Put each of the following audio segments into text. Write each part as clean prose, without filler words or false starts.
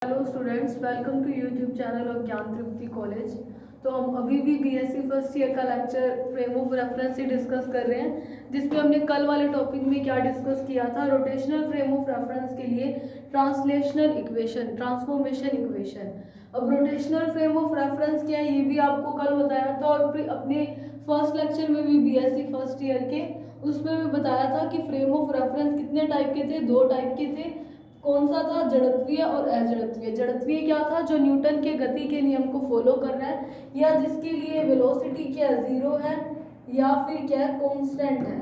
Hello students, welcome to YouTube channel of Gyan Tripti college. तो हम अभी भी बीएससी फर्स्ट ईयर का लेक्चर फ्रेम ऑफ रेफरेंस ही डिस्कस कर रहे हैं, जिसमें हमने कल वाले टॉपिक में क्या डिस्कस किया था, रोटेशनल फ्रेम ऑफ रेफरेंस के लिए ट्रांसलेशनल इक्वेशन, ट्रांसफॉर्मेशन इक्वेशन। अब रोटेशनल फ्रेम ऑफ रेफरेंस क्या है ये भी आपको कल बताया था, और फिर अपने फर्स्ट लेक्चर में भी बीएससी फर्स्ट ईयर के उसमें भी बताया था कि फ्रेम ऑफ रेफरेंस कितने टाइप के थे, दो टाइप के थे। कौन सा था? जड़त्वीय और अजड़त्वीय। जड़त्वीय क्या था? जो न्यूटन के गति के नियम को फॉलो कर रहा है, या जिसके लिए वेलोसिटी क्या जीरो है, या फिर क्या कांस्टेंट है।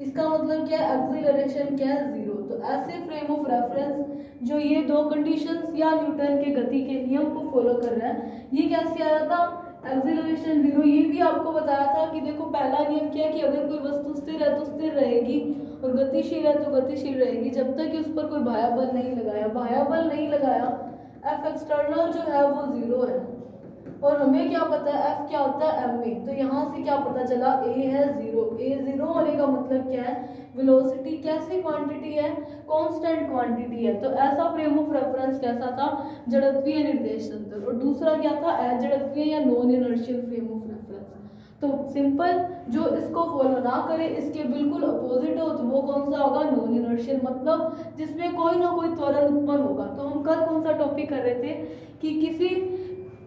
इसका मतलब क्या है? एक्सीलरेशन क्या है? जीरो। तो ऐसे फ्रेम ऑफ रेफरेंस जो ये दो कंडीशंस या न्यूटन के गति के नियम को फॉलो कर रहा है, ये कैसे आया था? Acceleration zero. ये भी आपको बताया था कि देखो, पहला नियम क्या है कि अगर कोई वस्तु स्थिर है तो स्थिर रहेगी, और गतिशील है तो गतिशील रहेगी, जब तक कि उस पर कोई बाह्य बल नहीं लगाया। बाह्य बल नहीं लगाया, एफ एक्सटर्नल जो है वो जीरो है। और हमें क्या पता है एफ क्या होता है? M A. तो यहाँ से क्या पता चला? ए है जीरो। ए जीरो होने का मतलब क्या है? वेलोसिटी कैसी क्वांटिटी है? कांस्टेंट क्वांटिटी है। तो ऐसा फ्रेम ऑफ रेफरेंस कैसा था? जड़त्वीय निर्देश तंत्र। और दूसरा क्या था? अजड़त्वीय या non inertial frame of reference. तो सिंपल, जो इसको फॉलो ना करे, इसके बिल्कुल अपोजिट हो, तो वो कौन सा होगा? नॉन इनर्शियल, मतलब जिसमें कोई ना कोई त्वरण उत्पन्न होगा। तो हम कल कौन सा टॉपिक कर रहे थे कि किसी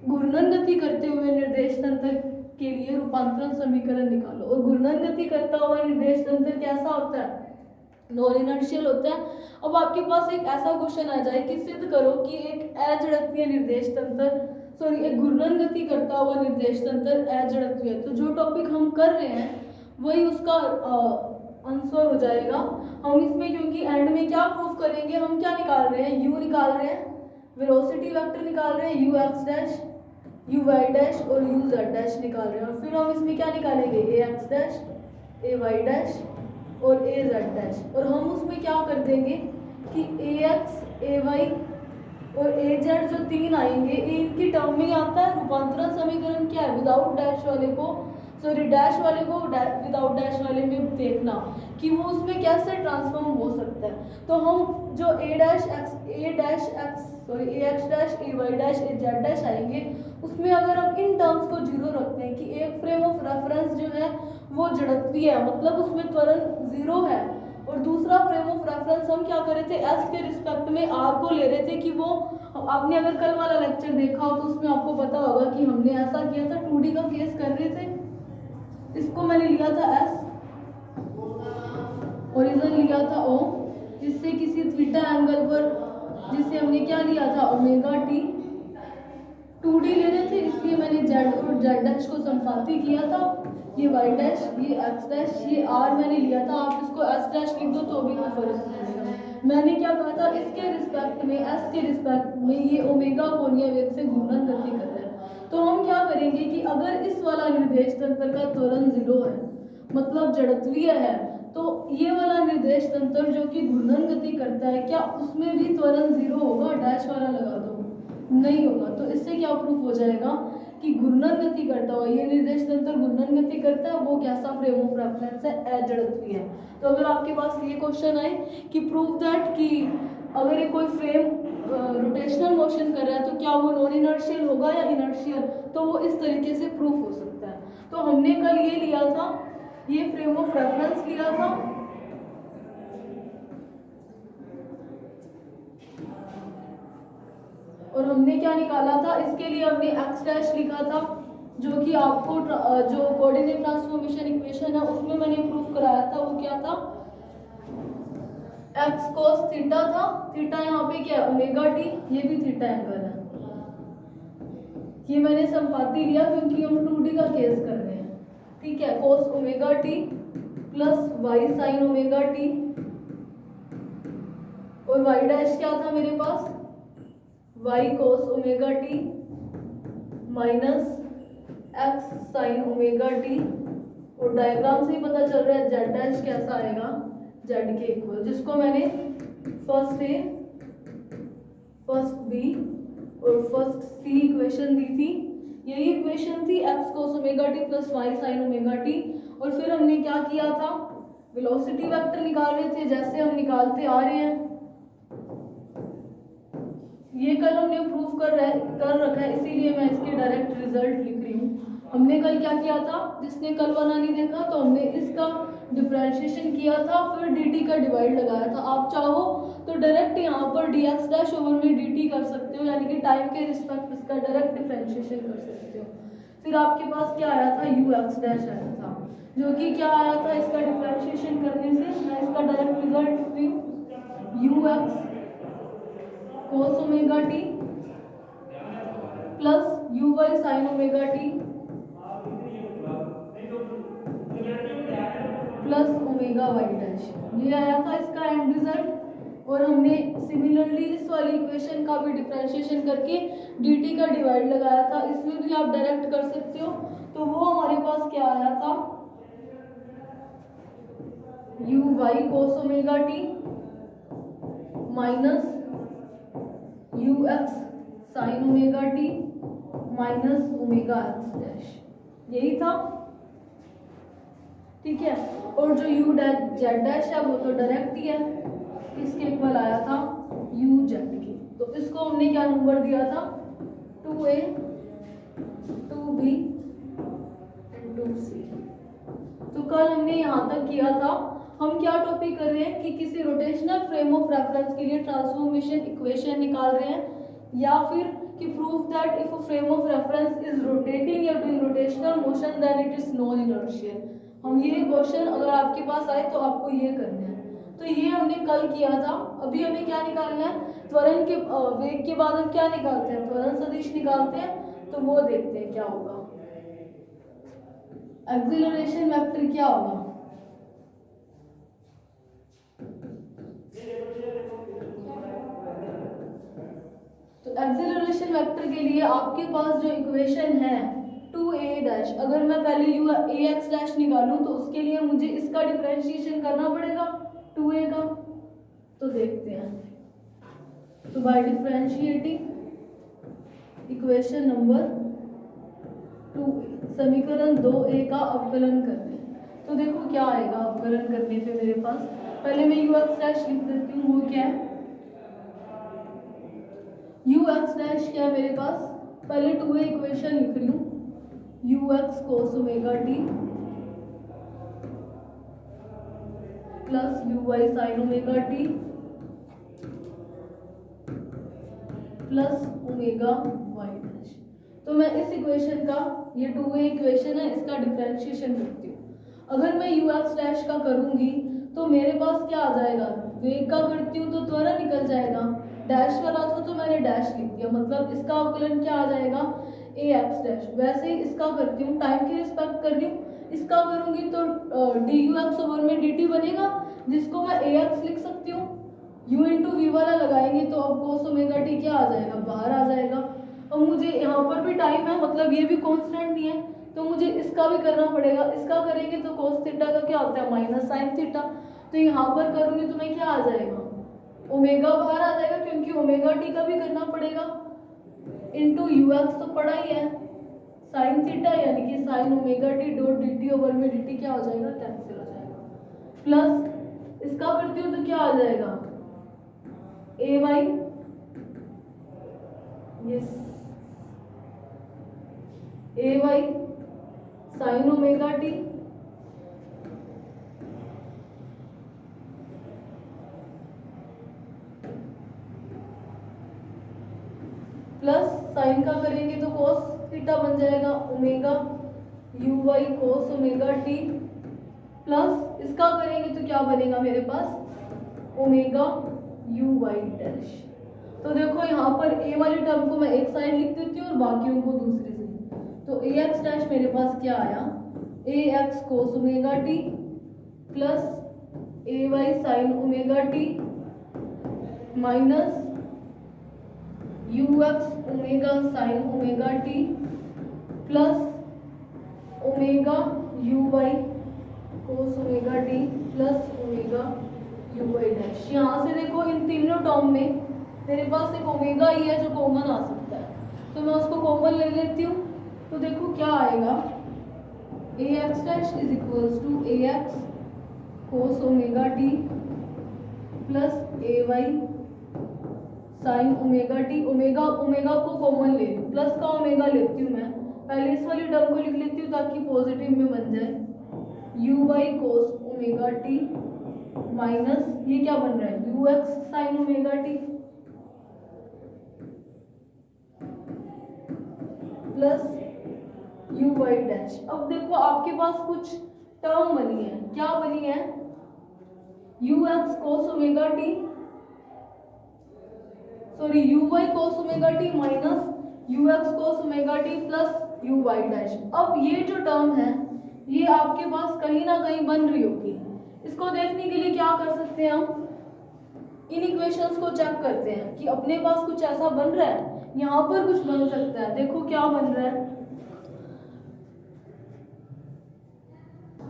घूर्णन गति करते हुए निर्देश तंत्र के लिए रूपांतरण समीकरण निकालो। और घूर्णन गति करता हुआ निर्देश तंत्र कैसा होता है? नॉन इनर्शियल होता है। अब आपके पास एक ऐसा क्वेश्चन आ जाए कि सिद्ध करो कि एक अजड़त्वीय निर्देश तंत्र, सॉरी, एक घूर्णन गति करता हुआ निर्देश तंत्र अजड़त्वीय। तो जो टॉपिक हम कर रहे हैं वही उसका आंसर हो जाएगा। हम इसमें क्योंकि एंड में क्या प्रूफ करेंगे, हम क्या निकाल रहे हैं? यू निकाल रहे हैं, वेलोसिटी वेक्टर निकाल रहे हैं, U x dash, U Y dash और यू जेड डैश निकाल रहे हैं। और फिर हम इसमें क्या निकालेंगे? A x dash, A Y dash और ए जेड डैश। और हम उसमें क्या कर देंगे कि ए एक्स, ए वाई और ए जेड जो तीन आएंगे, ए इनकी टर्म में आता है। रूपांतरण समीकरण क्या है? विदाउट डैश वाले को, सॉरी, डैश वाले को विदाउट डैश वाले में देखना कि वो उसमें कैसे ट्रांसफॉर्म हो सकता है। तो हम जो ए dash x, A dash x, sorry, A x dash, A Y dash, A Z dash आएंगे, उसमें अगर हम इन टर्म्स को जीरो रखते हैं कि एक फ्रेम ऑफ रेफरेंस जो है वो जड़त्वीय है, मतलब उसमें त्वरण जीरो है, और दूसरा फ्रेम ऑफ रेफरेंस हम क्या कर रहे थे? एस के रिस्पेक्ट में आर को ले रहे थे। कि वो आपने अगर कल वाला लेक्चर देखा हो तो उसमें आपको पता होगा कि हमने ऐसा किया था, 2D का केस कर रहे थे। इसको मैंने लिया था एस, ओरिजिन लिया था ओ, जिससे किसी थीटा एंगल पर, जिसे हमने क्या लिया था? Omega T. 2D ले रहे थे, इसलिए मैंने जेड और जेड डैश को संपाती किया था। ये वाई डैश, ये एक्स डैश, ये आर मैंने लिया था। आप इसको एस डैश लिख दो तो भी कोई फर्क नहीं पड़ेगा। मैंने क्या कहा था? इसके रिस्पेक्ट में, एस के रिस्पेक्ट में ये ओमेगा कोणीय वेग से घूर्णन गति कर रहा है। तो हम क्या करेंगे कि अगर इस वाला निर्देश तंत्र का त्वरण जीरो है, मतलब जड़त्वीय है, तो ये वाला निर्देश तंत्र जो कि घूर्णन गति करता है, क्या उसमें भी त्वरण जीरो होगा? डैश वाला लगा दो, नहीं होगा। तो इससे क्या प्रूफ हो जाएगा कि घूर्णन गति करता हुआ ये निर्देश तंत्र घूर्णन गति करता है, वो कैसा फ्रेम ऑफ रेफरेंस है? अजड़त्वीय है। तो अगर आपके पास ये क्वेश्चन आए कि प्रूफ दैट, कि अगर ये कोई फ्रेम रोटेशनल मोशन कर रहा है तो क्या वो नॉन इनर्शियल होगा या इनर्शियल, तो वो इस तरीके से प्रूफ हो सकता है। तो हमने कल ये लिया था, ये फ्रेम ऑफ रेफरेंस लिया था, और हमने क्या निकाला था? इसके लिए हमने एक्स डैश लिखा था, जो कि आपको जो कोऑर्डिनेट ट्रांसफॉर्मेशन इक्वेशन है उसमें मैंने प्रूफ कराया था। वो क्या था? एक्स कोस थीटा था। थीटा यहाँ पे क्या है? Omega t. ये भी थीटा एंगल है। ये मैंने संपाती लिया क्योंकि हम 2D का केस कर रहे हैं, ठीक है। Cos omega T plus Y sign omega T, और वाई डैश क्या था मेरे पास? Y cos omega T minus x sign omega T. और डायग्राम से ही पता चल रहा है जेड डैश कैसा आएगा? जेड के इक्वल, जिसको मैंने फर्स्ट ए, फर्स्ट बी और फर्स्ट सी इक्वेशन दी थी। यही इक्वेशन थी X cos omega T plus Y sign omega T. और फिर हमने क्या किया था? वेलोसिटी वेक्टर निकाल रहे थे, जैसे हम निकालते आ रहे हैं। ये कल हमने प्रूफ कर रखा है, इसीलिए मैं इसके डायरेक्ट रिजल्ट लिख रही हूँ। हमने कल क्या किया था, जिसने कल वाला नहीं देखा तो हमने इसका डिफरेंशिएशन किया था, फिर dt का डिवाइड लगाया था। आप चाहो तो डायरेक्ट यहाँ पर dx डैश ओवर में dt कर सकते हो, यानी कि टाइम के रिस्पेक्ट इसका डायरेक्ट डिफरेंशिएशन कर सकते हो। फिर आपके पास क्या आया था, ux डैश आया था, जो कि क्या आया था, इसका डिफरेंशिएशन करने से मैं इसका डायरेक्ट रिजल्ट लिख रही हूँ, ux cos omega t plus uy sin omega t plus omega Y dash. ये आया था इसका एंड रिजल्ट। और हमने सिमिलरली इस वाली इक्वेशन का भी डिफरेंशिएशन करके dt का डिवाइड लगाया था, इसमें भी आप डायरेक्ट कर सकते हो। तो वो हमारे पास क्या आया था, uy cos omega t minus ux sin omega t minus omega x dash, यही था। ठीक है, और जो u z डैश है वो तो डायरेक्ट ही है, इसके इक्वल आया था u z की। तो इसको हमने क्या नंबर दिया था, 2a 2b एंड 2c। तो कल हमने यहाँ तक किया था। हम क्या टॉपिक कर रहे हैं कि किसी रोटेशनल फ्रेम ऑफ रेफरेंस के लिए ट्रांसफॉर्मेशन इक्वेशन निकाल रहे हैं, या फिर कि proof that if a frame of reference is rotating या doing rotational motion then it is non inertial. हम ये क्वेश्चन अगर आपके पास आए तो आपको ये करना है। तो ये हमने कल किया था। अभी हमें क्या निकालना है, त्वरण के वेग के बाद हम क्या निकालते हैं, त्वरण सदिश निकालते हैं। तो वो देखते हैं क्या होगा, एक्सीलरेशन वेक्टर क्या होगा। तो एक्सीलरेशन वेक्टर के लिए आपके पास जो इक्वेशन है 2a डैश, अगर मैं पहले ax डैश निकालूं तो उसके लिए मुझे इसका डिफरेंशिएशन करना पड़ेगा 2a का। तो देखते हैं, तो by differentiating equation number 2a, समीकरण 2a का अवकलन करते हैं। तो देखो क्या आएगा अवकलन करने पे मेरे पास, पहले मैं ux डैश लिख देती हूँ। वो क्या है, ux डैश क्या है मेरे पास, पहले 2a इक्वेशन लिख रही हूँ, ux cos omega t plus uy sin omega t plus omega y dash. तो मैं इस इक्वेशन का, ये 2a इक्वेशन है, इसका डिफरेंशिएशन करती हूँ। अगर मैं ux डैश का करूंगी तो मेरे पास क्या आ जाएगा, वेग का करती हूँ तो त्वरण निकल जाएगा, डैश वाला था तो मैंने डैश लिख दिया, मतलब इसका अवकलन क्या आ जाएगा, ax डैश। वैसे ही इसका करती हूँ, टाइम की रिस्पेक्ट कर रही हूँ, इसका करूंगी तो dux ओवर में dt बनेगा, जिसको मैं ax लिख सकती हूँ। u इंटू वी वाला लगाएंगे तो अब cos ओमेगा t क्या आ जाएगा, बाहर आ जाएगा। और मुझे यहाँ पर भी टाइम है, मतलब ये भी कॉन्स्टेंट नहीं है, तो मुझे इसका भी करना पड़ेगा। इसका करेंगे तो cos थीटा का क्या होता है, माइनस साइन थीटा। तो यहाँ पर करूंगी तो मैं क्या आ जाएगा, ओमेगा बाहर आ जाएगा, क्योंकि ओमेगा टी का भी करना पड़ेगा, इंटू ux तो पड़ा ही है, साइन थीटा यानी कि sign omega T dot dt over में dt क्या हो जाएगा, कैंसिल हो जाएगा। प्लस इसका करती हूँ तो क्या आ जाएगा, ay yes ay sine omega T plus sign का करेंगे तो cos थीटा बन जाएगा, omega uy cos omega t plus इसका करेंगे तो क्या बनेगा मेरे पास, ओमेगा uy डैश। तो देखो यहाँ पर a वाली टर्म को मैं एक साइड लिख देती हूँ और बाकियों को दूसरी साइड। तो ax डैश मेरे पास क्या आया, ax cos omega t plus ay sin omega t minus ux omega sine omega t plus omega uy cos omega t plus omega uy dash. यहाँ से देखो इन तीनों टर्म में मेरे पास एक ओमेगा ही है जो कॉमन आ सकता है, तो मैं उसको कॉमन ले लेती हूँ। तो देखो क्या आएगा, ax dash is equals to ax cos omega t plus ay sine omega T, omega omega को कॉमन ले लूँ, प्लस का ओमेगा लेती हूँ मैं, पहले इस वाली टर्म को लिख लेती हूँ ताकि पॉजिटिव में बन जाए U Y cos omega T minus ये क्या बन रहा है U x sign omega T plus U Y dash. अब देखो आपके पास कुछ टर्म बनी है, क्या बनी है, U X cos omega T, sorry U Y cos omega T minus you X cos omega T plus U Y dash. अब ये जो टर्म है ये आपके पास कहीं ना कहीं बन रही होगी। इसको देखने के लिए क्या कर सकते हैं हम, इन इक्वेशंस को चेक करते हैं कि अपने पास कुछ ऐसा बन रहा है, यहाँ पर कुछ बन सकता है। देखो क्या बन रहा है,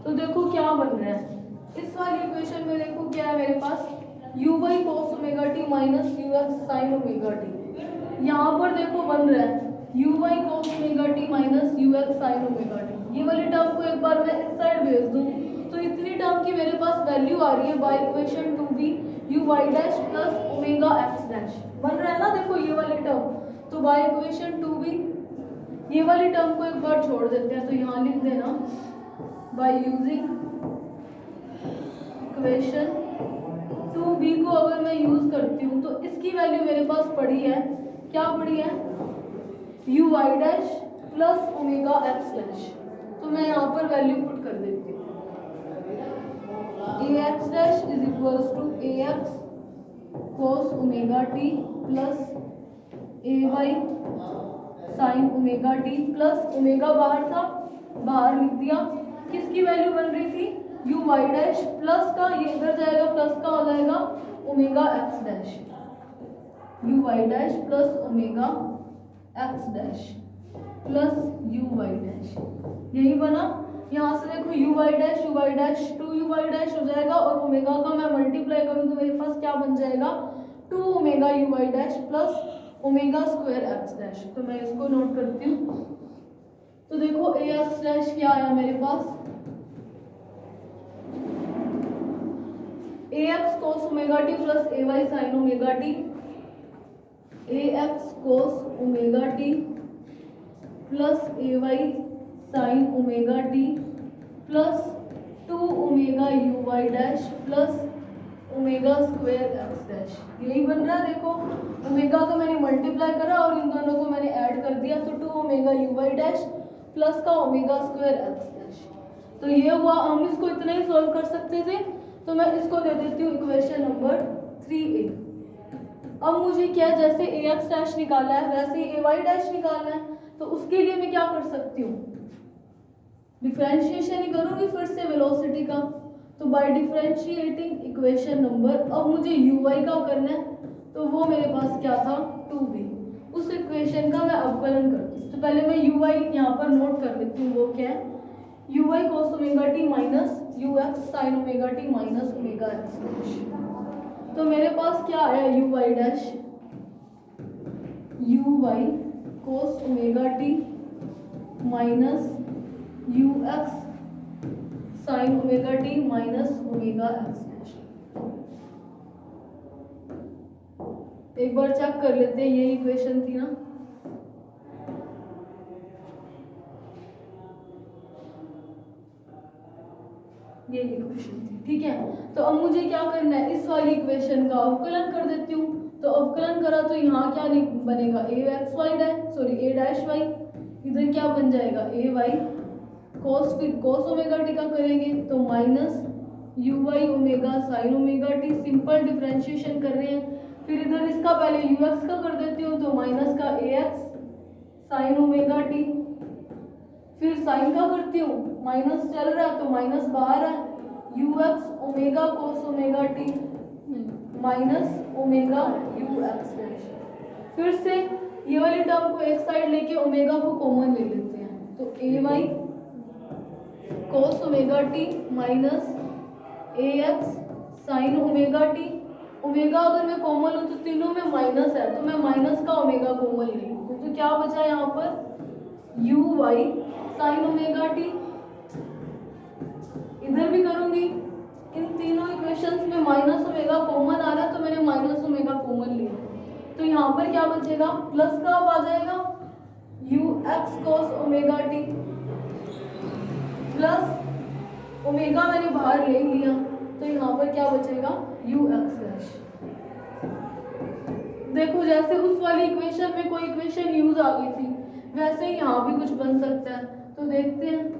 तो देखो क्या बन रहा है, इस वाली इक्वेशन में देखो क्या है मेरे पास u Y cos omega T minus you x sign omega t, यहाँ पर देखो बन रहा है you Y cos omega T minus you x sign omega t. ये वाली टर्म को एक बार मैं इस साइड भेज दूँ तो इतनी टर्म की मेरे पास वैल्यू आ रही है by equation 2b U Y dash plus omega x dash बन रहा है ना, देखो ये वाली टर्म, तो बाय इक्वेशन 2b ये वाली टर्म को एक बार छोड़ देते हैं, तो यहाँ लिख देना बाय यूजिंग इक्वेशन 2b को अगर मैं यूज करती हूँ तो इसकी वैल्यू मेरे पास पड़ी है, क्या पड़ी है you Y dash plus omega x dash. तो मैं यहाँ पर वैल्यू पुट कर देती हूँ, a x dash is equals to a x cos omega T plus a y sign omega T plus omega बाहर था, बाहर लिख दिया, किसकी वैल्यू बन रही थी यू वाई डैश प्लस का, ये इधर जाएगा प्लस का हो जाएगा omega x dash, U Y dash plus omega x dash plus U Y dash, यही बना। यहाँ से देखो U Y dash to U Y dash हो जाएगा और ओमेगा का मैं मल्टीप्लाई करूँ तो मेरे पास क्या बन जाएगा 2 omega you Y dash plus omega square x dash. तो मैं इसको नोट करती हूँ, तो देखो ए एक्स डैश क्या आया मेरे पास, a x cos omega T plus a y sign omega T, a x cos omega T plus a y sign omega T plus 2 omega you Y dash plus omega square x dash, यही बन रहा है। देखो omega का मैंने multiply करा और इन दोनों को मैंने ऐड कर दिया, तो 2 omega you Y dash plus का ओमेगा स्क्वायर एक्स डैश। तो ये हुआ, हम इसको इतना ही सॉल्व कर सकते थे, तो मैं इसको दे देती हूँ इक्वेशन नंबर 3a। अब मुझे क्या, जैसे ए एक्स डैश निकाला है वैसे ही ए वाई डैश निकालना है, तो उसके लिए मैं क्या कर सकती हूँ, डिफरेंशिएशन ही करूँगी फिर से वेलोसिटी का। तो बाय डिफरेंशिएटिंग इक्वेशन नंबर, अब मुझे यू वाई का करना है, तो वो मेरे पास क्या था 2b, उस इक्वेशन का मैं अवकलन करती हूँ। तो पहले मैं यू वाई यहाँ पर नोट कर लेती हूँ, वो क्या है you Y cos omega T minus you x sign omega T minus omega x dash. तो मेरे पास क्या आया U Y dash U Y cos omega T minus you x sign omega T minus omega x dash. एक बार check कर लेते हैं, ये इक्वेशन थी ना, ये इक्वेशन थी, ठीक है। तो अब मुझे क्या करना है, इस वाली इक्वेशन का अवकलन कर देती हूँ। तो अवकलन करा तो यहाँ क्या बनेगा ए एक्स वाई डैश, सॉरी ए डैश वाई, इधर क्या बन जाएगा ए वाई कोस, फिर कोस ओमेगा टी का करेंगे तो minus U Y omega sine omega T, simple differentiation कर रहे हैं। फिर इधर इसका पहले यू एक्स का कर देती हूँ, तो माइनस का ए एक्स साइन ओमेगा टी, फिर साइन का करती हूँ, माइनस चल रहा है तो माइनस बाहर है, U x omega cos omega T minus omega you x dash. फिर से ये वाली टर्म को एक साइड लेके ओमेगा को कॉमन ले लेते हैं, तो a Y cos omega T minus A x sign omega T, omega अगर मैं कॉमन लूँ तो तीनों में माइनस है, तो मैं माइनस का ओमेगा कॉमन ले लूँ, तो क्या बचा यहाँ पर U Y sign omega T. इधर भी करूँगी, इन तीनों इक्वेशंस में माइनस ओमेगा कॉमन आ रहा है, तो मैंने माइनस ओमेगा कॉमन लिया, तो यहाँ पर क्या बचेगा, प्लस का अब आ जाएगा you x cos omega T plus omega मैंने बाहर ले लिया, तो यहाँ पर क्या बचेगा यू एक्स डैश। देखो जैसे उस वाली इक्वेशन में कोई इक्वेशन यूज आ गई थी, वैसे ही यहाँ भी कुछ बन सकता है। तो देखते हैं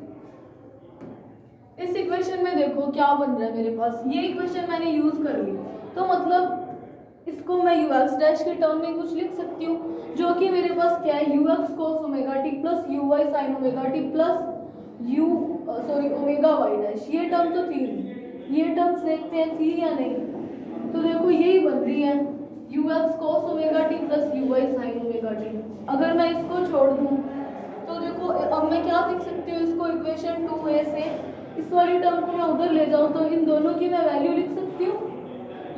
इस इक्वेशन में, देखो क्या बन रहा है मेरे पास, ये इक्वेशन मैंने यूज कर ली, तो मतलब इसको मैं यू एक्स डैश के टर्म में कुछ लिख सकती हूँ, जो कि मेरे पास क्या है, U X cos omega T plus U Y sign omega T plus omega Y dash. ये टर्म तो थी, ये टर्म्स देखते हैं थी या नहीं। तो देखो यही बन रही है U X cos omega T plus U Y sign omega T. अगर मैं इसको छोड़ दूँ तो देखो अब मैं क्या लिख सकती हूँ, इसको इक्वेशन 2a से इस वाली टर्म को मैं उधर ले जाऊँ तो इन दोनों की मैं वैल्यू लिख सकती हूँ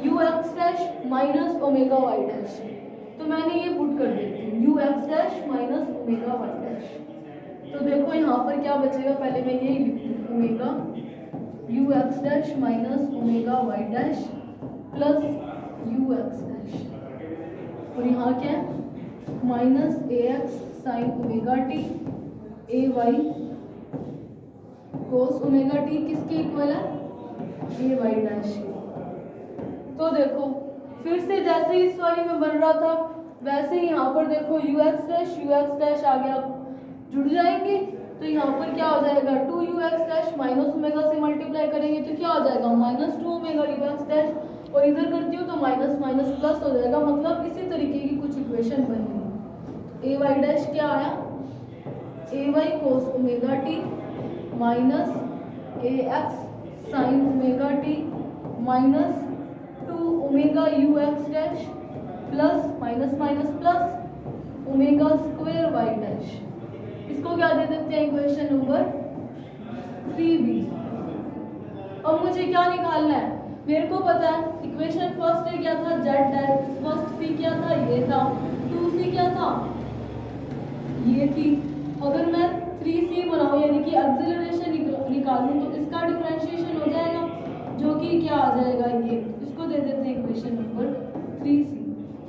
U x dash minus omega Y dash. तो मैंने ये पुट कर देती हूँ U x dash minus omega Y dash. तो देखो यहाँ पर क्या बचेगा, पहले मैं ये लिखती हूँ omega you x dash minus omega Y dash plus U x dash, और यहाँ क्या है minus A x sign omega T A Y cos omega T किसके इक्वल है, ए वाई डैश। तो देखो फिर से जैसे इस वाली में बन रहा था वैसे ही यहाँ पर देखो यू एक्स डैश आ गया, जुड़ जाएंगे। तो यहाँ पर क्या हो जाएगा 2 you x dash minus omega से मल्टीप्लाई करेंगे तो क्या हो जाएगा minus 2 omega you x dash, और इधर करती हूँ तो माइनस माइनस प्लस हो जाएगा। मतलब इसी तरीके की कुछ इक्वेशन बन गई। ए वाई डैश क्या आया, a Y cos omega T minus A x sign omega T minus 2 omega you x dash plus minus minus plus omega square Y dash. इसको क्या दे देते हैं इक्वेशन नंबर 3b। अब मुझे क्या निकालना है, मेरे को पता है इक्वेशन फर्स्ट है क्या था जेड डैश, फर्स्ट सी क्या था ये था, 2c क्या था ये थी। अगर मैं 3c बनाऊँ यानी कि एक्सेलरेशन निकालूं तो इसका डिफरेंशिएशन हो जाएगा जो कि क्या आ जाएगा ये, इसको दे देते हैं इक्वेशन नंबर 3c।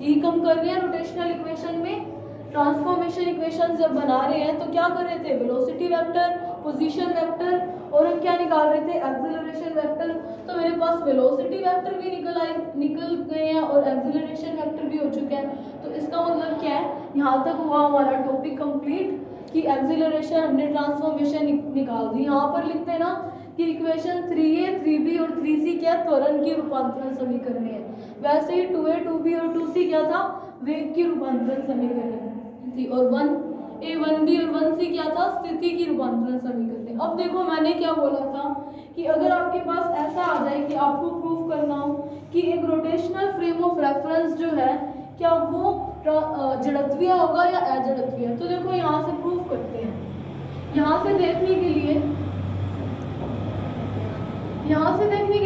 यही कम कर रहे हैं रोटेशनल इक्वेशन में। ट्रांसफॉर्मेशन इक्वेशन जब बना रहे हैं तो क्या कर रहे थे, वेलोसिटी वेक्टर, पोजीशन वेक्टर, और हम क्या निकाल रहे थे एक्सेलरेशन वेक्टर। तो मेरे पास वेलोसिटी वेक्टर भी निकल गए हैं और एक्सेलरेशन वेक्टर भी हो चुके हैं। तो इसका मतलब क्या है, यहाँ तक हुआ हमारा टॉपिक कंप्लीट कि एक्सेलरेशन हमने ट्रांसफॉर्मेशन निकाल दी। यहाँ पर लिखते हैं ना कि इक्वेशन 3a 3b और 3c क्या त्वरण की रूपांतरण समीकरण है, वैसे ही 2a 2b और 2c क्या था वेग की रूपांतरण समीकरण थी, और 1a 1b और 1c क्या था स्थिति की रूपांतरण समीकरण। अब देखो मैंने क्या बोला था कि अगर आपके पास ऐसा आ जाए कि आपको प्रूफ करना हो कि एक रोटेशनल फ्रेम ऑफ रेफरेंस जो है क्या वो जड़त्वीय होगा या अजड़त्वीय, तो देखो यहाँ से प्रूफ करते हैं। यहाँ से देखने के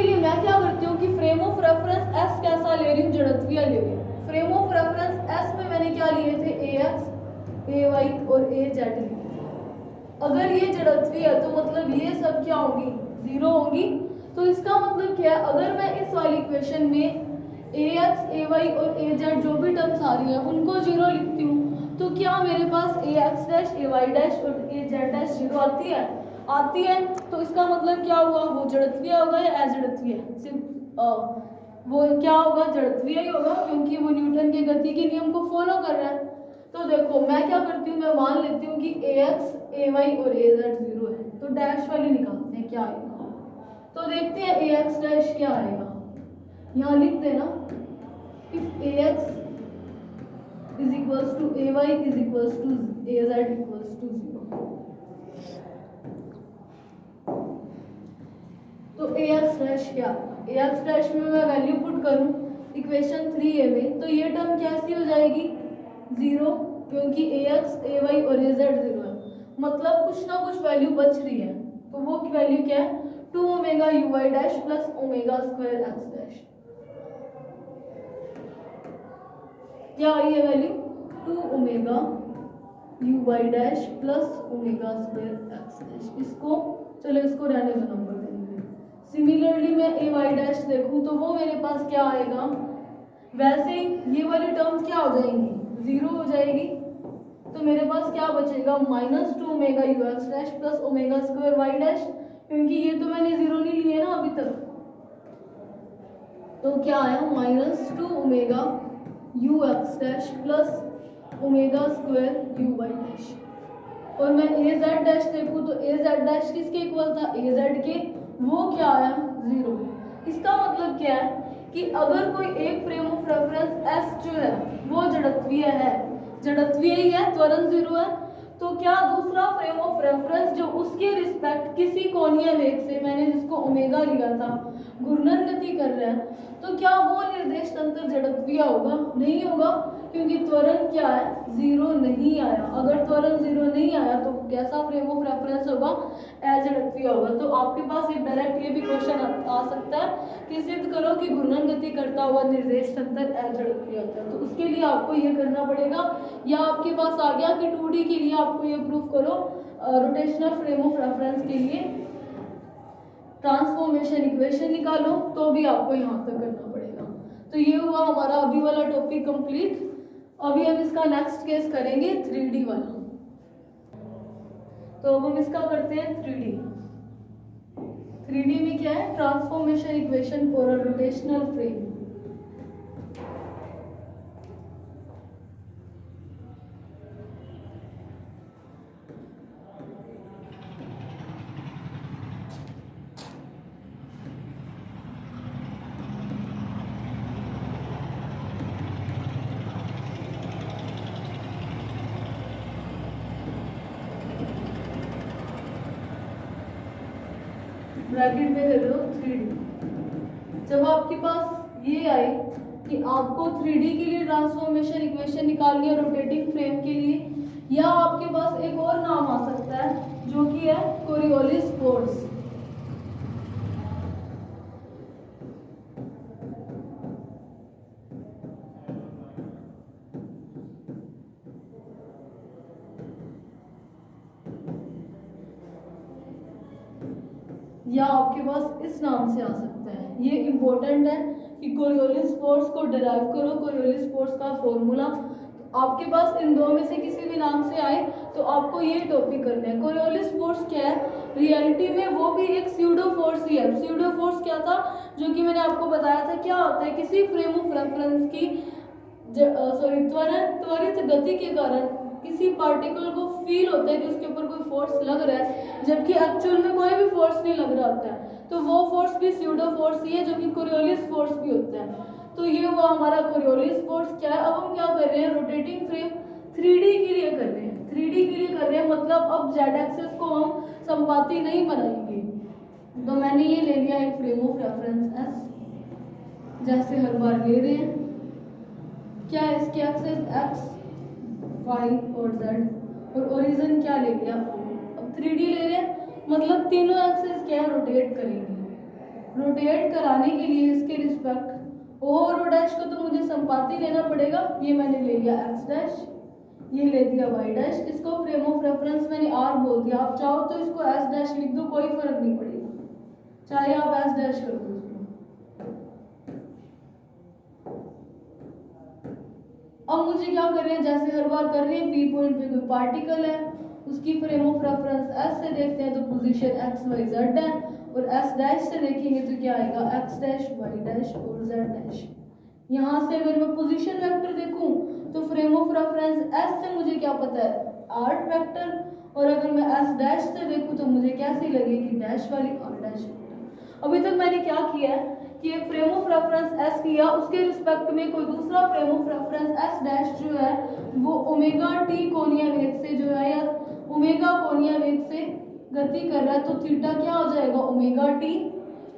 लिए मैं क्या करती हूँ कि फ्रेम ऑफ रेफरेंस एस कैसा ले रही हूँ, जड़त्वीय ले रही हूँ। फ्रेम ऑफ रेफरेंस एस में मैंने क्या लिए थे ए एक्स ए वाई और ए जेड लिए। अगर ये जड़त्वीय है तो मतलब ये सब क्या होगी जीरो होगी। तो इसका मतलब क्या है, अगर मैं इस वाली इक्वेशन में ए एक्स ए वाई और ए जेड जो भी टर्म्स आ रही हैं उनको जीरो लिखती हूँ तो क्या मेरे पास a x dash A Y dash और ए जेड डैश जीरो आती है तो इसका मतलब क्या हुआ, वो जड़त्वीय होगा या अजड़त्वीय, सिर्फ वो क्या होगा जड़त्वीय ही होगा क्योंकि वो न्यूटन के गति के नियम को फॉलो कर रहा है। तो देखो मैं क्या करती हूँ, मैं मान लेती हूँ कि ए एक्स ए वाई और ए जेड जीरो है, तो डैश वाली निकालते हैं क्या आएगा। तो देखते हैं ए एक्स डैश क्या आएगा, यहाँ लिख देना if A X is equals to A Y is equals to A Z equals to 0। तो ए एक्स डैश क्या, ए एक्स डैश में मैं वैल्यू पुट करूं इक्वेशन 3a में तो ये टर्म कैसी हो जाएगी 0, क्योंकि ए एक्स ए वाई और ए जेड 0 है, मतलब कुछ ना कुछ वैल्यू बच रही है। तो वो वैल्यू क्या है 2 omega you Y dash plus omega square x dash. क्या आई है value 2 omega you Y dash plus omega square x dash. इसको रहने दो, नंबर देंगे। सिमिलरली मैं ए वाई डैश देखूं तो वो मेरे पास क्या आएगा वैसे ही ये वाली टर्म्स क्या हो जाएंगी, जीरो हो जाएगी। तो मेरे पास क्या बचेगा, -2 omega you x dash plus omega square Y dash, क्योंकि ये तो मैंने जीरो नहीं लिए ना अभी तक। तो क्या आया, -2 omega you x dash plus omega square U Y dash. और मैं ए जेड डैश देखूँ तो ए जेड डैश किसके इक्वल था, ए जेड के, वो क्या आया, जीरो। इसका मतलब क्या है कि अगर कोई एक फ्रेम ऑफ रेफरेंस एस जो है वो जड़त्वीय है, जड़त्वीय ही है, त्वरण जीरो है, तो क्या दूसरा फ्रेम ऑफ रेफरेंस जो उसके रिस्पेक्ट किसी कोणीय वेग से, मैंने जिसको ओमेगा लिया था, घूर्णन गति कर रहा है, तो क्या वो निर्देश तंत्र जड़त्वीय होगा, नहीं होगा, क्योंकि त्वरण क्या है, जीरो नहीं आया। अगर त्वरण जीरो नहीं आया तो कैसा फ्रेम ऑफ रेफरेंस होगा, अजड़त्वीय होगा। तो आपके पास एक डायरेक्ट ये भी क्वेश्चन आ सकता है कि सिद्ध करो कि घूर्णन गति करता हुआ निर्देश तंत्र अजड़त्वीय होता है। तो उसके लिए आपको ये करना पड़ेगा, या आपके पास आ गया कि 2D के लिए आपको ये प्रूफ करो, रोटेशनल फ्रेम ऑफ रेफरेंस के लिए ट्रांसफॉर्मेशन इक्वेशन निकालो, तो भी आपको यहाँ तक करना पड़ेगा। तो ये हुआ हमारा अभी वाला टॉपिक कंप्लीट। अभी हम इसका नेक्स्ट केस करेंगे 3D वाला। तो अब हम इसका करते हैं 3D। 3D में क्या है, transformation equation for a rotational frame. Bracket में ले लो 3D। जब आपके पास ये आए कि आपको 3D के लिए ट्रांसफॉर्मेशन इक्वेशन निकालनी है रोटेटिंग फ्रेम के लिए, या आपके पास एक और नाम आ सकता है जो कि है कोरियोलिस फोर्स। या आपके पास इस नाम से आ सकता है। ये इम्पोर्टेंट है कि कोरियोलिस फोर्स को डिराइव करो। कोरियोलिस फोर्स का फॉर्मूला आपके पास इन दो में से किसी भी नाम से आए तो आपको ये टॉपिक करना है। कोरियोलिस फोर्स क्या है, रियलिटी में वो भी एक स्यूडो फोर्स ही है। स्यूडो फोर्स क्या था, जो कि मैंने आपको बताया था, क्या होता है, किसी फ्रेम ऑफ रेफरेंस की त्वरित गति के कारण किसी पार्टिकल को फील होता है कि उसके ऊपर कोई फोर्स लग रहा है, जबकि एक्चुअल में कोई भी फोर्स नहीं लग रहा होता है। तो वो फोर्स भी स्यूडो फोर्स ही है, जो कि कोरियोलिस फोर्स भी होता है। तो ये हुआ हमारा कोरियोलिस फोर्स। क्या है, अब हम क्या कर रहे हैं, रोटेटिंग फ्रेम 3D के लिए कर रहे हैं। 3D के लिए कर रहे हैं मतलब अब जेड एक्सिस को हम संपाती नहीं बनाएंगे। तो मैंने ये ले लिया एक फ्रेम ऑफ रेफरेंस एस, जैसे हर बार ले रहे हैं। क्या है इसके एक्सिस, एक्स वाई और जेड, और ओरिजिन क्या ले लिया, अब 3D ले रहे हैं मतलब तीनों एक्सिस क्या रोटेट करेंगे। रोटेट कराने के लिए इसके रिस्पेक्ट ओ और ओ डैश को तो मुझे संपाती लेना पड़ेगा। ये मैंने ले लिया एक्स डैश, ये ले दिया वाई डैश। इसको फ्रेम ऑफ रेफरेंस मैंने आर बोल दिया। आप चाहो तो इसको एस डैश लिख दो, कोई फर्क नहीं पड़ेगा, चाहे आप एस डैश कर दो। अब मुझे क्या कर रहे हैं, जैसे हर बार कर रहे हैं, पी पॉइंट पे कोई पार्टिकल है, उसकी फ्रेम ऑफ रेफरेंस एस से देखते हैं तो पोजीशन एक्स वाई जेड है, और एस डैश से देखेंगे तो क्या आएगा, एक्स डैश वाई डैश और जेड डैश। यहाँ से अगर मैं पोजीशन वेक्टर देखूं तो फ्रेम ऑफ रेफरेंस एस से मुझे क्या पता है, आर वेक्टर, और अगर मैं एस डैश से देखूं तो मुझे कैसी लगेगी, डैश वाली आर डैश वेक्टर। अभी तक मैंने क्या किया है कि एक फ्रेम ऑफ रेफरेंस एस किया, उसके रिस्पेक्ट में कोई दूसरा frame of reference S dash जो है वो ओमेगा टी कोणीय वेग से जो है, या ओमेगा कोणीय वेग से गति कर रहा है, तो थीटा क्या हो जाएगा, ओमेगा टी।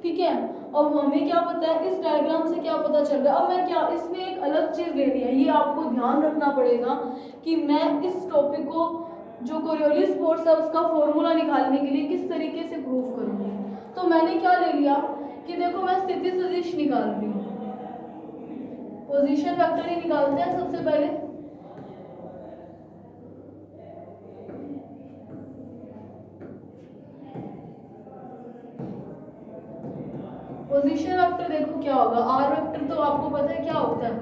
ठीक है, अब हमें क्या पता है, इस डायग्राम से क्या पता चल रहा है। अब मैं क्या, इसमें एक अलग चीज ले ली है, ये आपको ध्यान रखना पड़ेगा कि मैं इस टॉपिक को, जो कोरियोलिस फोर्स है उसका फॉर्मूला निकालने के लिए किस तरीके से प्रूफ करूंगी। तो मैंने क्या ले लिया कि देखो मैं स्थिति सदिश निकाल रही हूँ, पोजीशन वेक्टर ही निकालते हैं सबसे पहले। पोजीशन वेक्टर देखो क्या होगा, आर वेक्टर तो आपको पता है क्या होता है,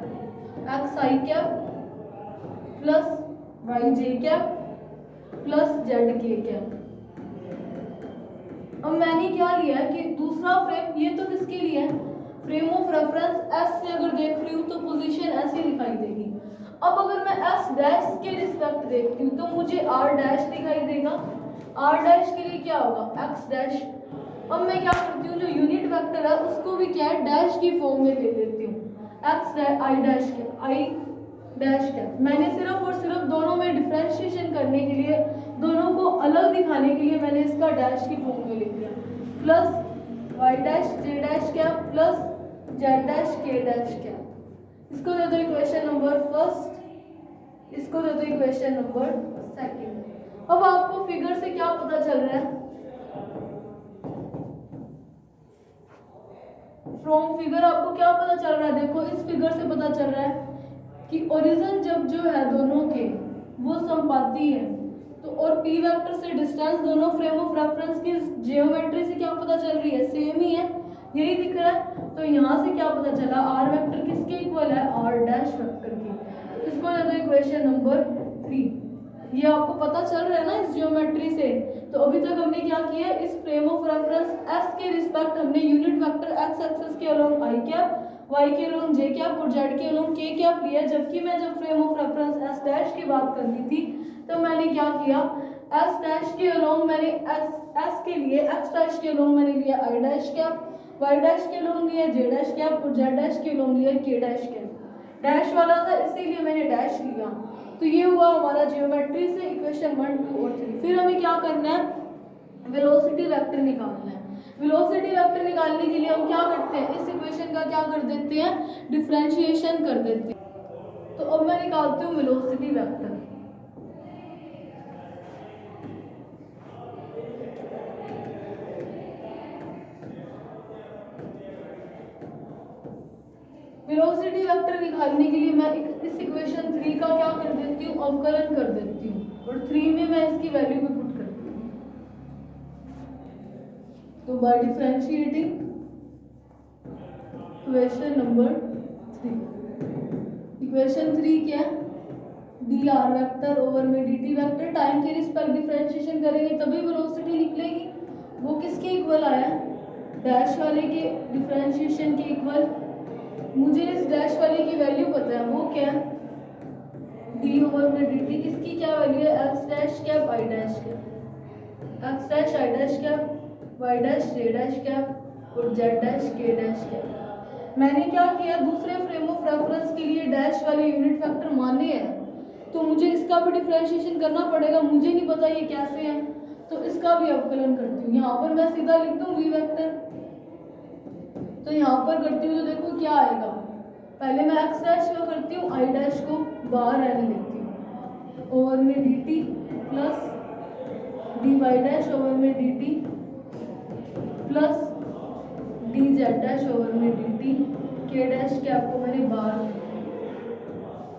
एक्स आई कैप प्लस वाई जे कैप प्लस जेड के कैप। अब मैंने क्या लिया है कि दूसरा फ्रेम, ये तो किसके लिए है, फ्रेम ऑफ रेफरेंस एस से अगर देख रही हूँ तो पोजीशन ऐसे दिखाई देगी। अब अगर मैं एस डैश के रिस्पेक्ट देखती हूँ तो मुझे आर डैश दिखाई देगा, आर डैश के लिए क्या होगा एक्स डैश। अब मैं क्या करती हूँ, जो यूनिट वेक्टर है उसको भी क्या है डैश की फॉर्म में ले लेती हूँ, एक्स डैश आई डैश के आई डैश क्या। मैंने सिर्फ और सिर्फ दोनों में डिफ्रेंशिएशन करने के लिए, दोनों को अलग दिखाने के लिए मैंने इसका डैश की फॉर्म में लिख दिया, plus Y dash J dash क्या plus Z dash K dash क्या। इसको दे दो इक्वेशन नंबर फर्स्ट, इसको दे दो इक्वेशन नंबर सेकंड। अब आपको फिगर से क्या पता चल रहा है, फ्रॉम फिगर आपको क्या पता चल रहा है, देखो इस फिगर से पता चल रहा है कि ओरिजिन जब जो है दोनों के वो संपाती है तो, और पी वेक्टर से डिस्टेंस दोनों फ्रेम ऑफ रेफरेंस की जियोमेट्री से क्या पता चल रही है, सेम ही है, यही दिख रहा है। तो यहाँ से क्या पता चला, आर वेक्टर किसके इक्वल है, आर डैश वेक्टर की। इसको दे दो इक्वेशन नंबर 3। ये आपको पता चल रहा है ना इस जियोमेट्री से। तो अभी तक हमने क्या किया है, इस फ्रेम ऑफ रेफरेंस एस के रिस्पेक्ट हमने यूनिट वेक्टर एक्स एक्सिस के अलोंग आई कैप, वाई के अलोंग जे कैप और जेड के अलोंग के कैप लिया। जबकि मैं जब frame of reference S dash की बात कर रही थी तो मैंने क्या किया, एस डैश के अलोंग मैंने एस के लिए एक्स डैश के अलोंग मैंने लिया I dash cap, Y dash के अलोंग लिया जे डैश कैप और जेड डैश के अलोंग लिया के डैश कैप। डैश वाला था इसीलिए मैंने डैश लिया। तो ये हुआ हमारा जियोमेट्री से इक्वेशन 1, 2 और 3। फिर हमें क्या करना है, वेलोसिटी वेक्टर निकालना है। वेलोसिटी वेक्टर निकालने के लिए हम क्या करते हैं, इस इक्वेशन का क्या कर देते हैं, डिफरेंशिएशन कर देते हैं। तो अब मैं निकालती हूँ वेलोसिटी वेक्टर। वेलोसिटी वेक्टर निकालने के लिए मैं इस इक्वेशन 3 का क्या कर देती हूँ, अवकलन कर देती हूँ और 3 में मैं इसकी वैल्यू भी पुट करती हूँ। तो by differentiating equation number 3, equation 3 क्या है, डी आर वेक्टर ओवर में डी टी वेक्टर, टाइम के रिस्पेक्ट डिफरेंशिएशन करेंगे तभी वेलोसिटी निकलेगी। वो किसके इक्वल आया, डैश वाले के डिफरेंशिएशन के इक्वल। मुझे इस डैश वाले की वैल्यू पता है, वो क्या है, डी ओवर में डी टी। इसकी क्या वैल्यू है, X dash cap I dash cap, X dash I dash cap, Y dash J dash cap और Z dash K dash cap. मैंने क्या किया, दूसरे फ्रेम ऑफ रेफरेंस के लिए डैश वाले यूनिट वेक्टर माने हैं तो मुझे इसका भी डिफरेंशिएशन करना पड़ेगा। मुझे नहीं पता ये कैसे है तो इसका भी अवकलन करती हूँ। यहाँ पर मैं सीधा लिख दूँ वी वेक्टर, तो यहाँ पर करती हूँ तो देखो क्या आएगा, पहले मैं एक्स डैश को करती हूँ, आई डैश को बाहर रहने देती हूँ, ओवर में D t plus d y dash over में D t plus d z dash over में डी टी के डैश के आपको मैंने बाहर।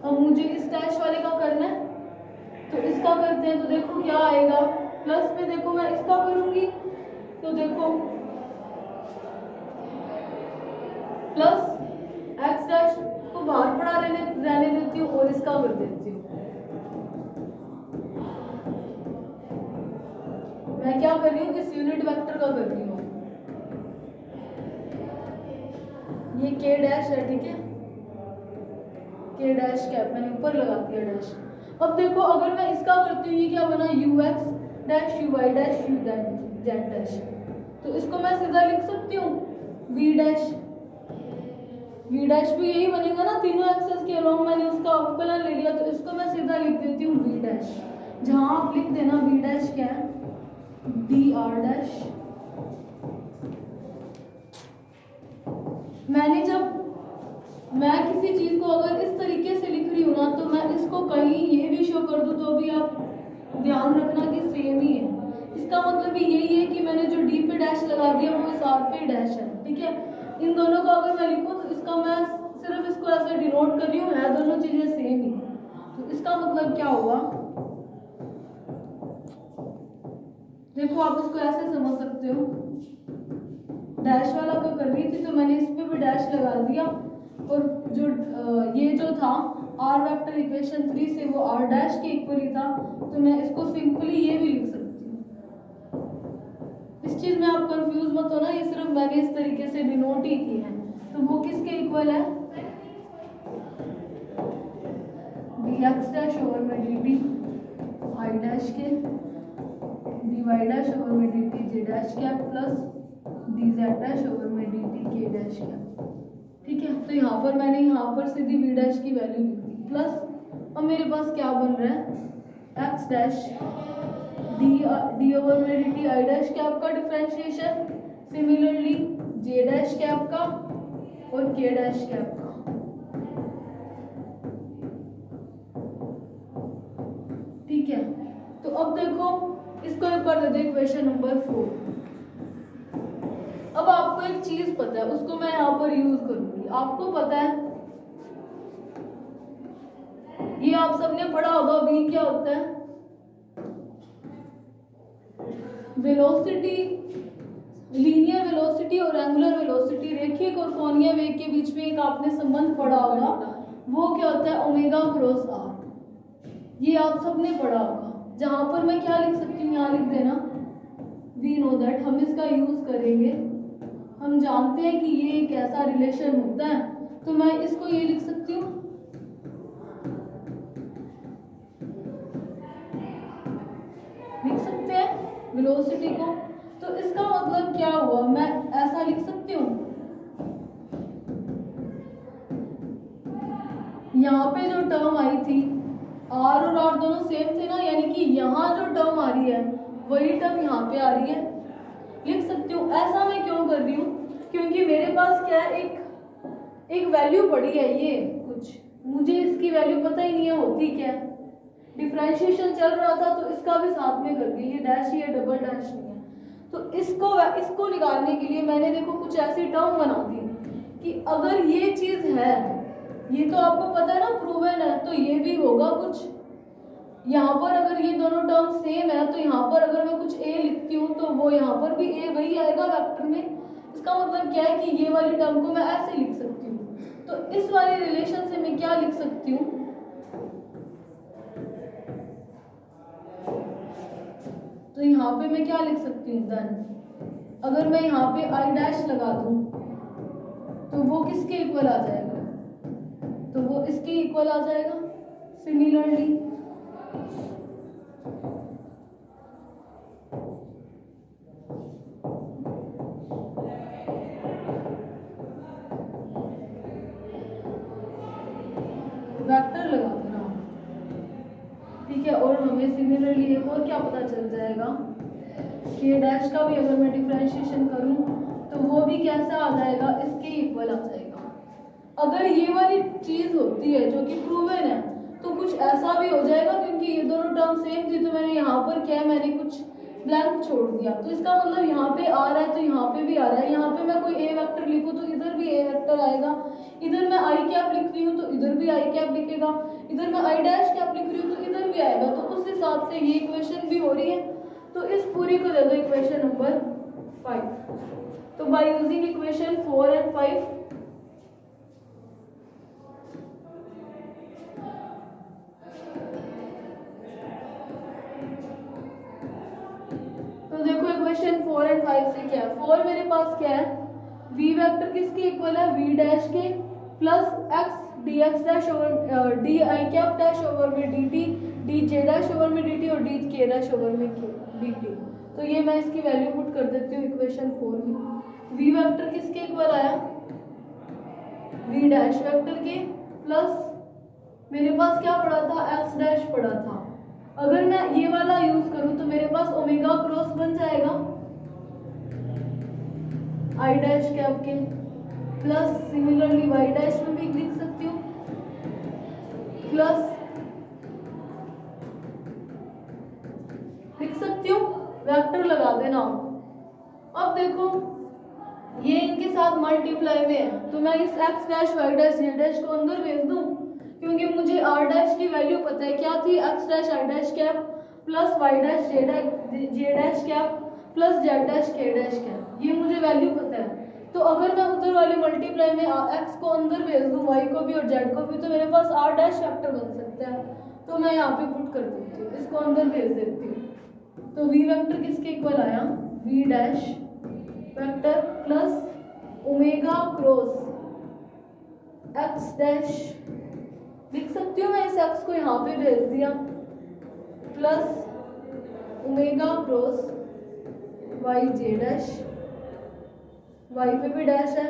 अब मुझे इस डैश वाले का करना है तो इसका करते हैं तो देखो क्या आएगा, प्लस में देखो मैं इसका करूँगी तो देखो प्लस एक्स डैश को बाहर पड़ा रहने देती हूँ और इसका कर देती हूँ। मैं क्या कर रही हूँ, इस यूनिट वेक्टर का कर रही हूँ, ये के डैश है, ठीक है, के डैश कैप मैंने ऊपर लगा दिया डैश। अब देखो अगर मैं इसका करती हूँ, ये क्या बना, U x dash U Y dash U Z dash, तो इसको मैं सीधा लिख सकती हूँ वी डैश। वी डैश भी यही बनेगा ना, तीनों एक्सेस के अलोंग मैंने उसका अवकलन ले लिया तो इसको मैं सीधा लिख देती हूँ वी डैश। जहाँ आप लिख देना वी डैश क्या है, डी आर डैश। मैंने जब मैं किसी चीज़ को अगर इस तरीके से लिख रही हूँ ना तो मैं इसको कहीं ये भी शो कर दूँ तो भी आप ध्यान रखना कि सेम ही है। इसका मतलब भी यही है कि मैंने जो डी पे डैश लगा दिया वो इस आर पे डैश है, ठीक है। इन दोनों का अगर मैं लिखूँ तो इसका मैं सिर्फ इसको ऐसे डिनोट कर रही हूँ, है दोनों चीज़ें सेम ही। तो इसका मतलब क्या हुआ, देखो आप इसको ऐसे समझ सकते हो, डैश वाला का कर रही थी तो मैंने इस पे भी डैश लगा दिया, और जो ये जो था आर वेक्टर इक्वेशन 3 से वो आर डैश के इक्वल ही था, तो मैं इसको सिंपली ये भी लिख सकती हूँ। इस चीज में आप कंफ्यूज मत होना, ये सिर्फ मैंने इस तरीके से डिनोट ही की है। तो वो किसके इक्वल है, डी एक्स डैश ओवर में डी टी आई डैश के, डी वाई डैश ओवर में D t j dash cap plus d z dash over में D t k dash cap. ठीक है, तो यहाँ पर मैंने यहाँ पर सीधी वी डैश की वैल्यू लिख दी प्लस, अब मेरे पास क्या बन रहा है एक्स डैश डी ओवर में D t i dash cap का डिफरेंशिएशन, सिमिलरली जे डैश कैप का और के डैश कैप का। ठीक है, तो अब देखो इसको एक बार दे दो इक्वेशन नंबर 4। अब आपको एक चीज पता है, उसको मैं यहाँ पर यूज करूंगी। आपको पता है, ये आप सबने पढ़ा होगा v क्या होता है, वेलोसिटी, लीनियर वेलोसिटी और एंगुलर वेलोसिटी, रेखिक और कोणीय वेग के बीच में एक आपने संबंध पढ़ा होगा, वो क्या होता है ओमेगा क्रॉस आर। ये आप सबने पढ़ा होगा। जहां पर मैं क्या लिख सकती हूँ, यहाँ लिख देना वी नो दैट, हम इसका यूज करेंगे, हम जानते हैं कि ये एक ऐसा रिलेशन होता है, तो मैं इसको ये लिख सकती हूँ लिख सकते हैं वेलोसिटी को। तो इसका मतलब क्या हुआ, मैं ऐसा लिख सकती हूँ, यहाँ पे जो टर्म आई थी आर और आर दोनों सेम थे ना, यानी कि यहाँ जो टर्म आ रही है वही टर्म यहाँ पे आ रही है, लिख सकती हूँ। ऐसा मैं क्यों कर रही हूँ, क्योंकि मेरे पास क्या है, एक वैल्यू पड़ी है, ये कुछ मुझे इसकी वैल्यू पता ही नहीं है होती क्या, डिफरेंशिएशन चल रहा था तो इसका भी साथ में कर दी, ये डैश ये डबल डैश नहीं है। तो इसको निकालने के लिए मैंने देखो कुछ ऐसी टर्म बना दी कि अगर ये चीज है, ये तो आपको पता है ना प्रूवन है, तो ये भी होगा कुछ, यहाँ पर अगर ये दोनों टर्म सेम है तो यहाँ पर अगर मैं कुछ a लिखती हूँ तो वो यहाँ पर भी a वही आएगा वेक्टर में। इसका मतलब क्या है कि ये वाली टर्म को मैं ऐसे लिख सकती हूँ। तो इस वाले रिलेशन से मैं क्या लिख सकती हूँ, तो यहाँ पे मैं क्या लिख सकती हूँ देन, अगर मैं यहाँ पे आई डैश लगा दूँ तो वो किसके इक्वल आ जाएगा, तो वो इसके इक्वल आ जाएगा। सिमिलरली वेक्टर लगा देना, ठीक है, और हमें सिमिलरली एक और क्या पता चल जाएगा, के डैश का भी अगर मैं डिफरेंशिएशन करूं तो वो भी कैसा आ जाएगा, इसके इक्वल आ जाएगा। अगर ये वाली चीज होती है जो कि प्रूवन है तो कुछ ऐसा भी हो जाएगा, क्योंकि ये दोनों टर्म सेम थी तो मैंने यहाँ पर क्या है, मैंने कुछ ब्लैंक छोड़ दिया, तो इसका मतलब यहाँ पे आ रहा है तो यहाँ पे भी आ रहा है। यहाँ पे मैं कोई ए वेक्टर लिखूँ तो इधर भी ए वेक्टर आएगा, इधर मैं आई कैप लिख रही हूँ तो इधर भी आई कैप लिखेगा, इधर मैं आई डैश कैप लिख रही हूँ तो इधर भी आएगा। तो उस हिसाब से ये इक्वेशन भी हो रही है। तो इस पूरी को दे दो इक्वेशन नंबर 5। तो बाय यूजिंग इक्वेशन 4 and 5 तो देखो इक्वेशन 4 and 5 से क्या है, 4 मेरे पास क्या है, v वेक्टर किसके इक्वल है, v डैश के plus x dx dash over D I cap dash over में dt, D J dash over में dt और डी के डैश ओवर में dt। तो ये मैं इसकी वैल्यू पुट कर देती हूँ इक्वेशन 4 में। v वेक्टर किसके इक्वल आया, v डैश वेक्टर के प्लस मेरे पास क्या पड़ा था, x डैश पड़ा था। अगर मैं ये वाला यूज करूं तो मेरे पास ओमेगा क्रॉस बन जाएगा आई डैश कैप के प्लस सिमिलरली वाई डैश में भी लिख सकती हूँ प्लस लिख सकती हूँ, वेक्टर लगा देना। अब देखो ये इनके साथ मल्टीप्लाई में है तो मैं इस x dash Y dash J dash को अंदर भेज दूँ, क्योंकि मुझे आर डैश की वैल्यू पता है क्या थी, X dash I dash cap plus Y dash J dash cap plus Z dash K dash cap, ये मुझे वैल्यू पता है। तो अगर मैं उधर वाले मल्टीप्लाई में एक्स को अंदर भेज दूँ, वाई को भी और जेड को भी, तो मेरे पास आर डैश वेक्टर बन सकता है। तो मैं यहाँ पे पुट कर देती हूँ, इसको अंदर भेज देती हूँ। तो वी वेक्टर किसके इक्वल आया, V dash vector plus omega cross X dash, लिख सकती हूँ मैं इस एक्स को यहाँ पे भेज दिया, plus omega cross Y J dash, Y पे भी डैश है,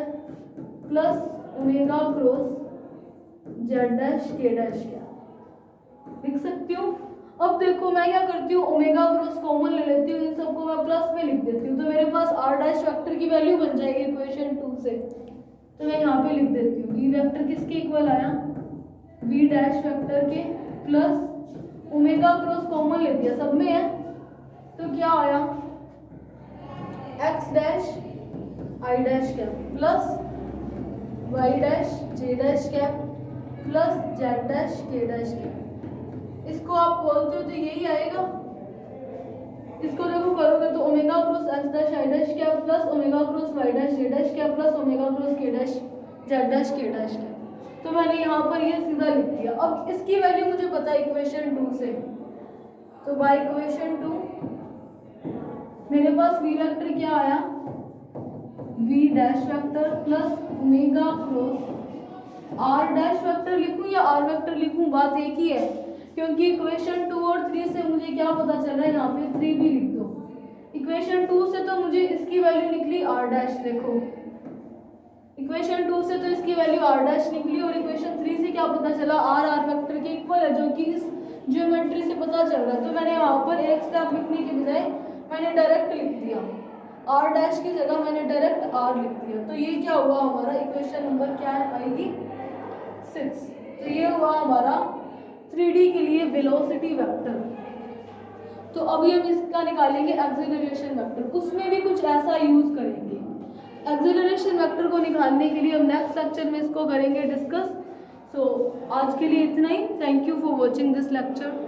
plus omega cross Z dash K dash, क्या लिख सकती हूँ। अब देखो मैं क्या करती हूँ, ओमेगा क्रॉस कॉमन ले लेती हूँ, इन सबको मैं प्लस में लिख देती हूँ, तो मेरे पास आर डैश वेक्टर की वैल्यू बन जाएगी इक्वेशन 2 से। तो मैं यहाँ पे लिख देती हूँ, वी वेक्टर किसके इक्वल आया, वी डैश वेक्टर के प्लस ओमेगा क्रॉस कॉमन ले दिया, सब में है, तो क्या आया, X dash I dash cap plus Y dash J dash cap plus Z dash K dash cap. इसको आप बोलते हो तो यही आएगा। इसको देखो करोगे तो omega cross X dash I dash cap plus omega cross Y dash J dash cap plus omega cross K dash Z dash K dash cap. तो मैंने यहाँ पर ये सीधा लिख दिया। अब इसकी वैल्यू मुझे पता है इक्वेशन 2 से, तो बाय इक्वेशन 2 मेरे पास वी वेक्टर क्या आया, V dash vector plus omega cross R dash vector लिखूं या आर वेक्टर लिखूं, बात एक ही है, क्योंकि इक्वेशन 2 और 3 से मुझे क्या पता चल रहा है, यहाँ पे 3 भी लिख दो। इक्वेशन 2 से तो मुझे इसकी वैल्यू निकली आर डैश, देखो इक्वेशन 2 से तो इसकी वैल्यू आर डैश निकली, और इक्वेशन 3 से क्या पता चला, आर आर वेक्टर के इक्वल है, जो कि इस ज्योमेट्री से पता चल रहा है। तो मैंने वहाँ पर एक स्टेप लिखने के बजाय मैंने डायरेक्ट लिख दिया, आर डैश की जगह मैंने डायरेक्ट आर लिख दिया। तो ये क्या हुआ हमारा, इक्वेशन नंबर क्या आएगी 6। तो ये हुआ हमारा 3D के लिए वेलोसिटी वेक्टर। तो अभी हम इसका निकालेंगे एक्सेलरेशन वेक्टर, उसमें भी कुछ ऐसा यूज करेंगे। एक्सेलरेशन वेक्टर को निकालने के लिए हम नेक्स्ट लेक्चर में इसको करेंगे डिस्कस। सो आज के लिए इतना ही। Thank you for watching this lecture.